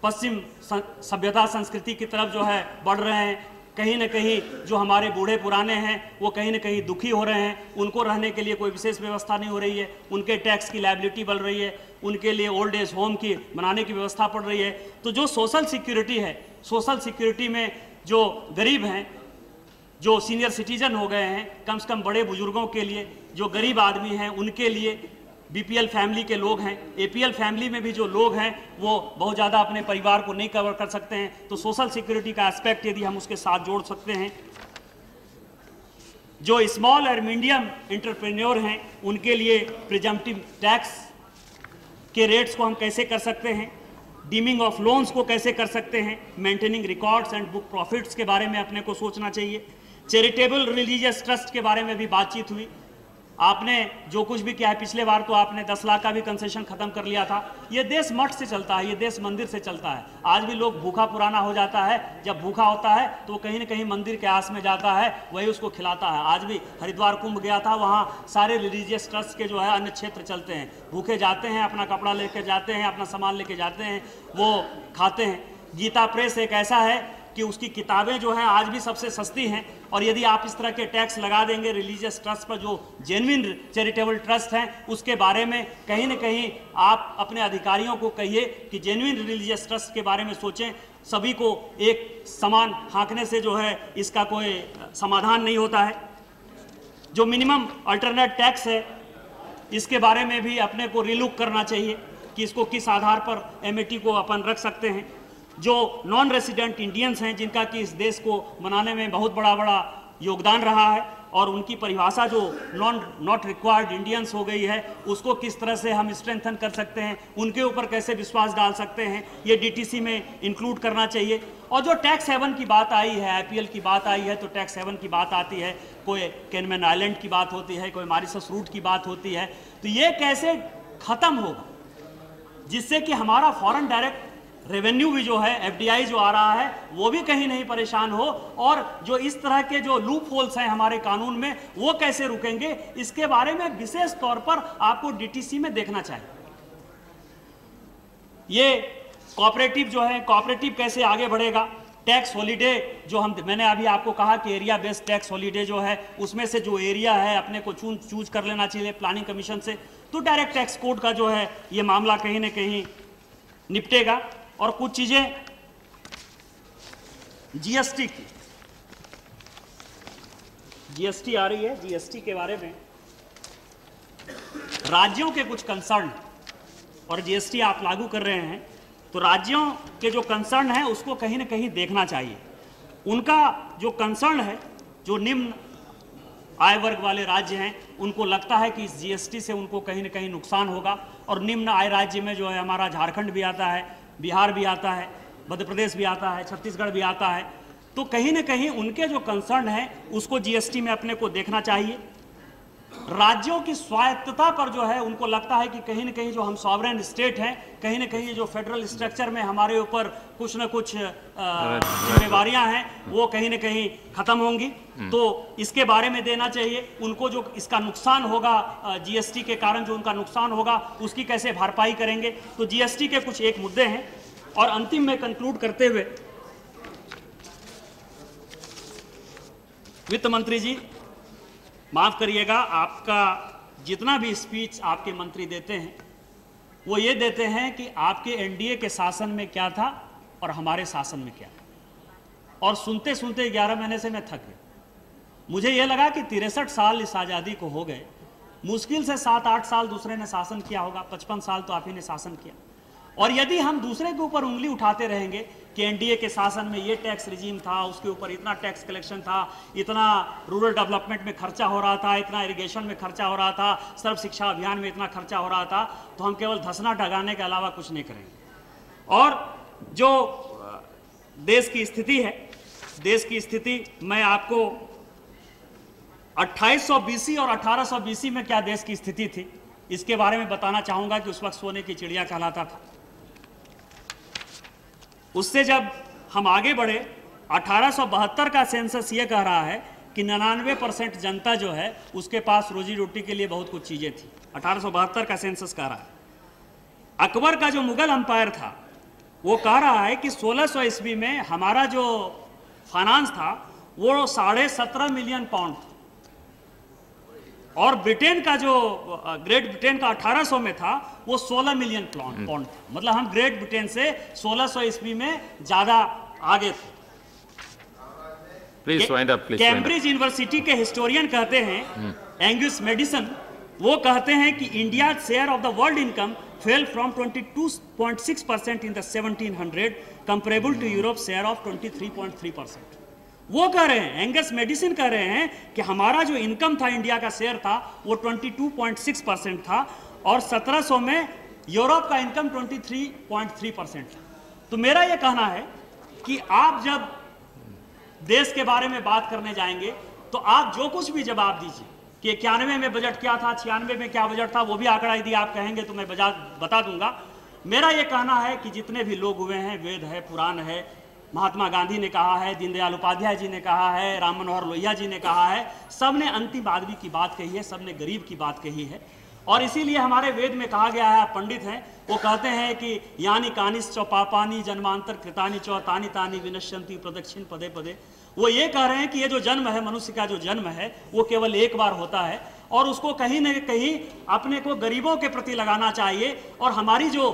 पश्चिम सभ्यता संस्कृति की तरफ जो है बढ़ रहे हैं। कहीं न कहीं जो हमारे बूढ़े पुराने हैं वो कहीं न कहीं दुखी हो रहे हैं, उनको रहने के लिए कोई विशेष व्यवस्था नहीं हो रही है, उनके टैक्स की लायबिलिटी बढ़ रही है, उनके लिए ओल्ड एज होम की बनाने की व्यवस्था पड़ रही है। तो जो सोशल सिक्योरिटी है, सोशल सिक्योरिटी में जो गरीब हैं, जो सीनियर सिटीजन हो गए हैं, कम से कम बड़े बुजुर्गों के लिए, जो गरीब आदमी हैं उनके लिए, बीपीएल फैमिली के लोग हैं, एपीएल फैमिली में भी जो लोग हैं वो बहुत ज़्यादा अपने परिवार को नहीं कवर कर सकते हैं। तो सोशल सिक्योरिटी का एस्पेक्ट यदि हम उसके साथ जोड़ सकते हैं। जो स्मॉल और मीडियम एंटरप्रेन्योर हैं उनके लिए प्रिजम्पटिव टैक्स के रेट्स को हम कैसे कर सकते हैं, डीमिंग ऑफ लोन्स को कैसे कर सकते हैं, maintaining records and book profits के बारे में अपने को सोचना चाहिए। चैरिटेबल रिलीजियस ट्रस्ट के बारे में भी बातचीत हुई। आपने जो कुछ भी किया है, पिछले बार तो आपने 10 लाख का भी कंसेशन खत्म कर लिया था। ये देश मठ से चलता है, ये देश मंदिर से चलता है। आज भी लोग भूखा पुराना हो जाता है, जब भूखा होता है तो कहीं न कहीं मंदिर के आस में जाता है, वही उसको खिलाता है। आज भी हरिद्वार कुंभ गया था, वहाँ सारे रिलीजियस ट्रस्ट के जो है अन्य क्षेत्र चलते हैं, भूखे जाते हैं, अपना कपड़ा लेकर जाते हैं, अपना सामान लेके जाते हैं, वो खाते हैं। गीता प्रेस एक ऐसा है कि उसकी किताबें जो हैं आज भी सबसे सस्ती हैं, और यदि आप इस तरह के टैक्स लगा देंगे रिलीजियस ट्रस्ट पर, जो जेन्युइन चैरिटेबल ट्रस्ट हैं, उसके बारे में कहीं न कहीं आप अपने अधिकारियों को कहिए कि जेन्युइन रिलीजियस ट्रस्ट के बारे में सोचें। सभी को एक समान हाँकने से जो है इसका कोई समाधान नहीं होता है। जो मिनिमम अल्टरनेट टैक्स है, इसके बारे में भी अपने को रिलुक करना चाहिए कि इसको किस आधार पर एमएटी को अपन रख सकते हैं। जो नॉन रेसिडेंट इंडियंस हैं, जिनका कि इस देश को बनाने में बहुत बड़ा योगदान रहा है, और उनकी परिभाषा जो नॉट रिक्वायर्ड इंडियंस हो गई है, उसको किस तरह से हम स्ट्रेंथन कर सकते हैं, उनके ऊपर कैसे विश्वास डाल सकते हैं, ये डीटीसी में इंक्लूड करना चाहिए। और जो टैक्स हेवन की बात आई है, आईपीएल की बात आई है, तो टैक्स हेवन की बात आती है, कोई कैनमैन आइलैंड की बात होती है, कोई मॉरिशस रूट की बात होती है। तो ये कैसे खत्म होगा, जिससे कि हमारा फॉरेन डायरेक्ट रेवेन्यू भी जो है, एफडीआई जो आ रहा है, वो भी कहीं नहीं परेशान हो, और जो इस तरह के जो लूप होल्स हैं हमारे कानून में, वो कैसे रुकेंगे, इसके बारे में विशेष तौर पर आपको डीटीसी में देखना चाहिए। ये कोऑपरेटिव जो है, कोऑपरेटिव कैसे आगे बढ़ेगा। टैक्स हॉलीडे जो मैंने अभी आपको कहा कि एरिया बेस्ड टैक्स हॉलीडे जो है, उसमें से जो एरिया है अपने को चूज कर लेना चाहिए प्लानिंग कमीशन से, तो डायरेक्ट टैक्स कोड का जो है ये मामला कहीं ना कहीं निपटेगा। और कुछ चीजें जीएसटी की, जीएसटी आ रही है, जीएसटी के बारे में राज्यों के कुछ कंसर्न, और जीएसटी आप लागू कर रहे हैं तो राज्यों के जो कंसर्न है उसको कहीं ना कहीं देखना चाहिए। उनका जो कंसर्न है, जो निम्न आय वर्ग वाले राज्य हैं, उनको लगता है कि इस जीएसटी से उनको कहीं ना कहीं नुकसान होगा। और निम्न आय राज्य में जो है हमारा झारखंड भी आता है, बिहार भी आता है, मध्य प्रदेश भी आता है, छत्तीसगढ़ भी आता है। तो कहीं ना कहीं उनके जो कंसर्न है उसको जीएसटी में अपने को देखना चाहिए। राज्यों की स्वायत्तता पर जो है उनको लगता है कि कहीं ना कहीं जो हम सॉवरेन स्टेट हैं, कहीं ना कहीं जो फेडरल स्ट्रक्चर में हमारे ऊपर कुछ ना कुछ जिम्मेवारियां हैं, वो कहीं ना कहीं खत्म होंगी। तो इसके बारे में देना चाहिए उनको। जो इसका नुकसान होगा जीएसटी के कारण, जो उनका नुकसान होगा, उसकी कैसे भरपाई करेंगे। तो जीएसटी के कुछ एक मुद्दे हैं। और अंतिम में कंक्लूड करते हुए, वित्त मंत्री जी माफ करिएगा, आपका जितना भी स्पीच आपके मंत्री देते हैं वो ये देते हैं कि आपके एनडीए के शासन में क्या था और हमारे शासन में क्या, और सुनते सुनते 11 महीने से मैं थक गया। मुझे ये लगा कि 63 साल इस आज़ादी को हो गए, मुश्किल से 7-8 साल दूसरे ने शासन किया होगा, 55 साल तो आप ही ने शासन किया। और यदि हम दूसरे के ऊपर उंगली उठाते रहेंगे कि एनडीए के शासन में ये टैक्स रिजीम था, उसके ऊपर इतना टैक्स कलेक्शन था, इतना रूरल डेवलपमेंट में खर्चा हो रहा था, इतना इरिगेशन में खर्चा हो रहा था, सर्व शिक्षा अभियान में इतना खर्चा हो रहा था, तो हम केवल धसना ढगाने के अलावा कुछ नहीं करेंगे। और जो देश की स्थिति है, देश की स्थिति मैं आपको 2800 BC और 1800 BC में क्या देश की स्थिति थी इसके बारे में बताना चाहूंगा कि उस वक्त सोने की चिड़िया कहलाता था। उससे जब हम आगे बढ़े, 1872 का सेंसस ये कह रहा है कि 99% जनता जो है उसके पास रोजी रोटी के लिए बहुत कुछ चीजें थी। 1872 का सेंसस कह रहा है। अकबर का जो मुगल अंपायर था वो कह रहा है कि 1600 ईस्वी में हमारा जो फाइनेंस था वो 17.5 मिलियन पाउंड था, और ब्रिटेन का जो ग्रेट ब्रिटेन का 1800 में था वो 16 मिलियन पाउंड था। मतलब हम ग्रेट ब्रिटेन से 1600 ईस्वी में ज्यादा आगे थे। कैम्ब्रिज यूनिवर्सिटी के हिस्टोरियन कहते हैं, एंगस मेडिसन, वो कहते हैं कि India share of the world income fell from 22.6% in the 1700 comparable to Europe share of 23.3%। वो कह रहे हैं, एंगस मेडिसिन कह रहे हैं कि हमारा जो इनकम था, इंडिया का शेयर था, वो 22.6% था, और 1700 में यूरोप का इनकम 23.3% था। तो मेरा ये कहना है कि आप जब देश के बारे में बात करने जाएंगे तो आप जो कुछ भी जवाब दीजिए कि 91 में बजट क्या था, 96 में क्या बजट था, वो भी आंकड़ा यदि आप कहेंगे तो मैं बता दूंगा। मेरा ये कहना है कि जितने भी लोग हुए हैं, वेद है, पुराण है, महात्मा गांधी ने कहा है, दीनदयाल उपाध्याय जी ने कहा है, राम मनोहर लोहिया जी ने कहा है, सबने अंतिम आदमी की बात कही है, सबने गरीब की बात कही है। और इसीलिए हमारे वेद में कहा गया है, पंडित हैं वो कहते हैं कि यानी कानिस चौ पापानी जन्मांतर कृतानि चौ तानी तानी विनश्यंती प्रदक्षिण पदे पदे। वो ये कह रहे हैं कि ये जो जन्म है, मनुष्य का जो जन्म है, वो केवल एक बार होता है, और उसको कहीं न कहीं अपने को गरीबों के प्रति लगाना चाहिए। और हमारी जो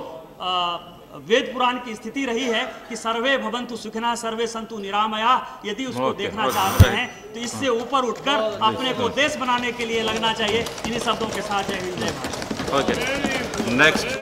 वेद पुराण की स्थिति रही है कि सर्वे भवन्तु सुखिनः सर्वे सन्तु निरामया, यदि उसको देखना चाहते हैं तो इससे ऊपर उठकर अपने को देश बनाने के लिए लगना चाहिए। इन्हीं शब्दों के साथ जय हिंद, जय भारत। Okay, next.